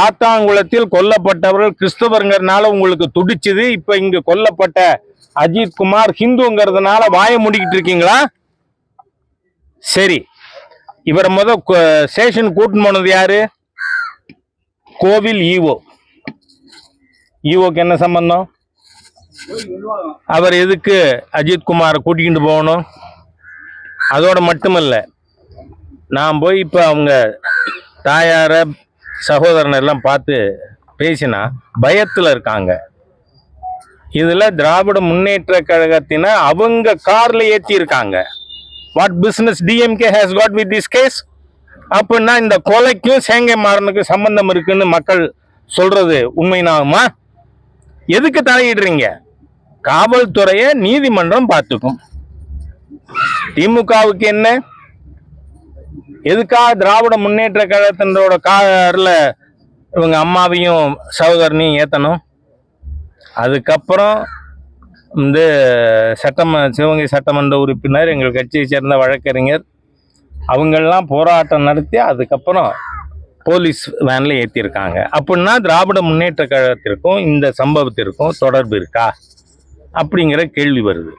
சாத்தாங்குளத்தில் கொல்லப்பட்டவர்கள் கிறிஸ்தவருங்கிறதுனால உங்களுக்கு துடிச்சுது. இப்ப இங்க கொல்லப்பட்ட அஜித் குமார் ஹிந்துங்கிறதுனால வாய முடிக்கிட்டு இருக்கீங்களா? சரி, இவரை ஸ்டேஷன் கூட்டின்னு போனது யாரு? கோவில் ஈவோக்கு என்ன சம்பந்தம்? அவர் எதுக்கு அஜித் குமாரை கூட்டிக்கிட்டு போகணும்? அதோட மட்டுமல்ல, நான் போய் இப்போ அவங்க தாயார சகோதரனை எல்லாம் பார்த்து பேசினா பயத்தில் இருக்காங்க. இதில் திராவிட முன்னேற்ற கழகத்தின அவங்க காரில் ஏற்றி இருக்காங்க. What business DMK has got with this case? அப்படின்னா இந்த கொலைக்கும் சேங்கை மாறனுக்கும் சம்பந்தம் இருக்குன்னு மக்கள் சொல்றது உண்மைனாகுமா? எதுக்கு தலையிடுறீங்க? காவல்துறையை நீதிமன்றம் பார்த்துக்கும். திமுகவுக்கு என்ன? எதுக்காக திராவிட முன்னேற்ற கழகத்தினரோட காரில் இவங்க அம்மாவையும் சகோதரனையும் ஏற்றணும்? அதுக்கப்புறம் சிவகங்கை சட்டமன்ற உறுப்பினர், எங்கள் கட்சியை சேர்ந்த வழக்கறிஞர், அவங்கெல்லாம் போராட்டம் நடத்தி அதுக்கப்புறம் போலீஸ் வேனில் ஏற்றிருக்காங்க. அப்படின்னா திராவிட முன்னேற்ற கழகத்திற்கும் இந்த சம்பவத்திற்கும் தொடர்பு இருக்கா அப்படிங்கிற கேள்வி வருது.